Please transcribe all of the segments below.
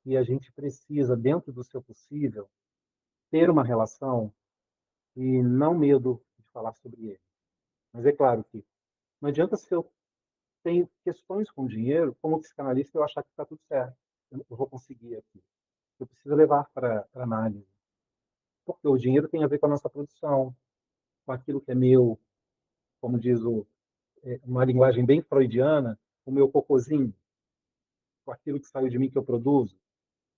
que a gente precisa, dentro do seu possível, ter uma relação e não medo de falar sobre ele. Mas é claro que não adianta se eu tenho questões com dinheiro, como psicanalista, eu achar que está tudo certo. Eu vou conseguir aqui. Eu preciso levar para análise. Porque o dinheiro tem a ver com a nossa produção, com aquilo que é meu, como diz uma linguagem bem freudiana, o meu cocôzinho, com aquilo que saiu de mim que eu produzo.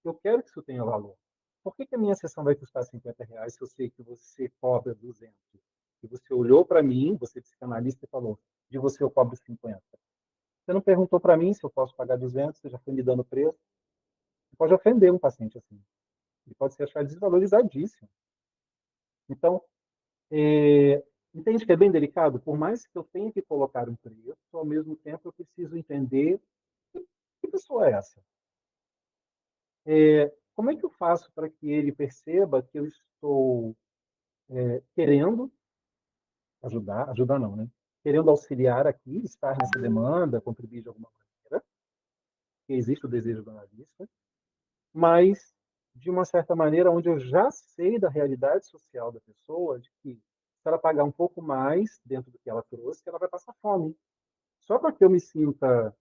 Eu quero que isso tenha valor. Por que a minha sessão vai custar R$ 50 se eu sei que você cobra 200? E você olhou para mim, você é psicanalista, e falou, de você eu cobro 50. Você não perguntou para mim se eu posso pagar 200, você já foi me dando preço. Você pode ofender um paciente assim. Ele pode se achar desvalorizadíssimo. Então, é, entende que é bem delicado? Por mais que eu tenha que colocar um preço, ao mesmo tempo eu preciso entender que pessoa é essa. Como é que eu faço para que ele perceba que eu estou querendo ajudar não, né? Querendo auxiliar aqui, estar nessa demanda, contribuir de alguma maneira, que existe o desejo do analista, mas de uma certa maneira onde eu já sei da realidade social da pessoa, de que se ela pagar um pouco mais dentro do que ela trouxe, ela vai passar fome. Só para que eu me sinta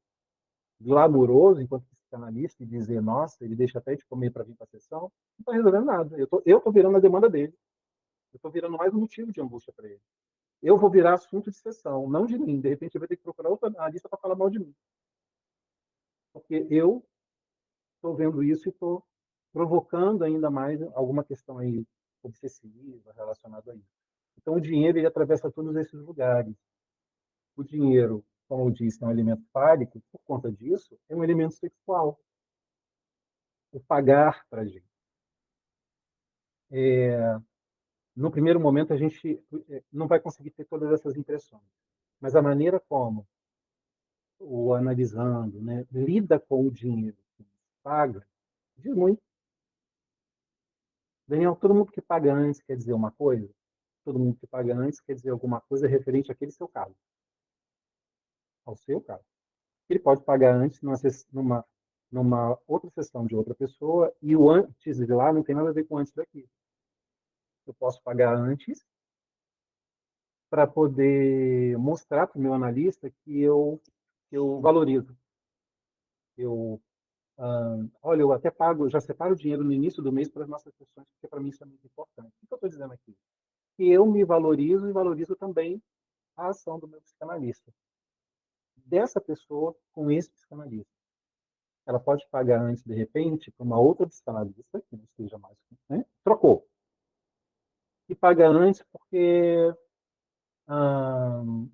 glamouroso enquanto psicanalista e dizer, nossa, ele deixa até de comer para vir para a sessão, não está resolvendo nada. Eu tô virando a demanda dele. Eu estou virando mais um motivo de angústia para ele. Eu vou virar assunto de sessão, não de mim. De repente, eu vou ter que procurar outra analista para falar mal de mim. Porque eu estou vendo isso e estou provocando ainda mais alguma questão aí obsessiva relacionada a isso. Então, o dinheiro ele atravessa todos esses lugares. O dinheiro, como eu disse, é um elemento fálico, por conta disso, é um elemento sexual. O pagar para a gente. No primeiro momento, a gente não vai conseguir ter todas essas impressões. Mas a maneira como o analisando, né, lida com o dinheiro que paga, diz muito. Daniel, todo mundo que paga antes quer dizer uma coisa? Todo mundo que paga antes quer dizer alguma coisa referente àquele seu caso, ao seu caso. Ele pode pagar antes numa outra sessão de outra pessoa e o antes de lá não tem nada a ver com o antes daqui. Eu posso pagar antes para poder mostrar para o meu analista que eu valorizo. Olha, eu até pago, eu já separo o dinheiro no início do mês para as nossas sessões, porque para mim isso é muito importante. O que eu estou dizendo aqui? Que eu me valorizo e valorizo também a ação do meu psicanalista. Dessa pessoa com esse psicanalista. Ela pode pagar antes, de repente, para uma outra psicanalista, que não esteja mais, né? Trocou. E paga antes porque,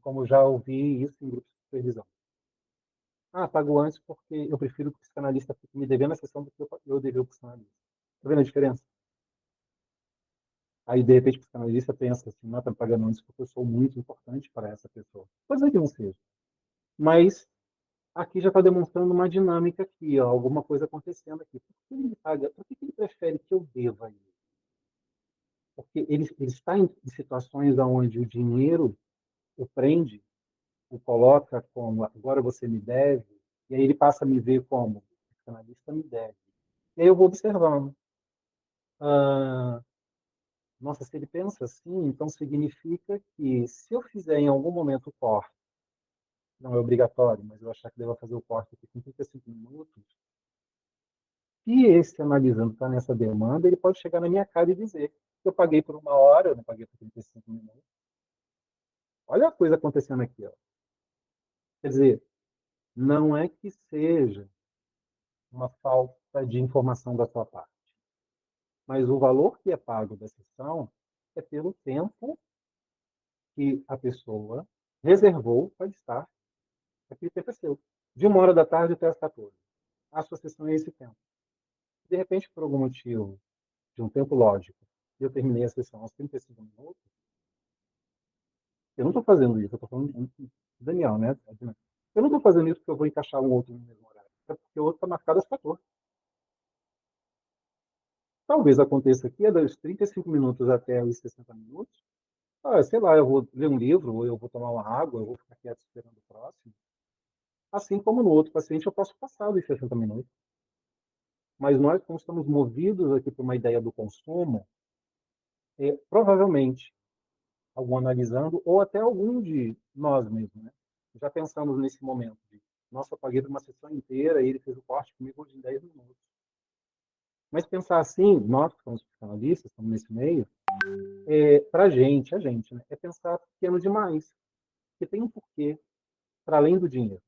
como já ouvi isso em grupos de supervisão. Pago antes porque eu prefiro que o psicanalista fique me devendo a sessão do que eu dever o psicanalista. Está vendo a diferença? Aí, de repente, o psicanalista pensa assim, não, está me pagando antes porque eu sou muito importante para essa pessoa. Pode ser que não seja. Mas aqui já está demonstrando uma dinâmica aqui, ó, alguma coisa acontecendo aqui. Por que ele paga? Por que ele prefere que eu deva a ele? Porque ele está em situações onde o dinheiro o prende, o coloca como agora você me deve, e aí ele passa a me ver como o psicanalista me deve. E aí eu vou observando. Ah, nossa, se ele pensa assim, então significa que se eu fizer em algum momento o corte, não é obrigatório, mas eu achar que devo fazer o corte aqui com 35 minutos, se esse analisando está nessa demanda, ele pode chegar na minha cara e dizer que eu paguei por 1 hora, eu não paguei por 35 minutos. Olha a coisa acontecendo aqui. Ó. Quer dizer, não é que seja uma falta de informação da sua parte, mas o valor que é pago da sessão é pelo tempo que a pessoa reservou para estar. Aquele tempo é seu. De 1 hora da tarde até as 14. A sua sessão é esse tempo. De repente, por algum motivo, de um tempo lógico, eu terminei a sessão aos 35 minutos, eu não estou fazendo isso, eu estou falando de Daniel, né? Eu não estou fazendo isso porque eu vou encaixar um outro no mesmo horário. É porque o outro está marcado às 14. Talvez aconteça aqui, é dos 35 minutos até os 60 minutos. Sei lá, eu vou ler um livro, ou eu vou tomar uma água, eu vou ficar quieto esperando o próximo. Assim como no outro paciente, eu posso passar dos 60 minutos. Mas nós, como estamos movidos aqui por uma ideia do consumo, provavelmente, algum analisando, ou até algum de nós mesmos, né? Já pensamos nesse momento de, nossa, eu paguei por uma sessão inteira e ele fez o corte comigo em 10 minutos. Mas pensar assim, nós que somos psicanalistas, estamos nesse meio, para a gente, né, é pensar pequeno demais. Porque tem um porquê, para além do dinheiro.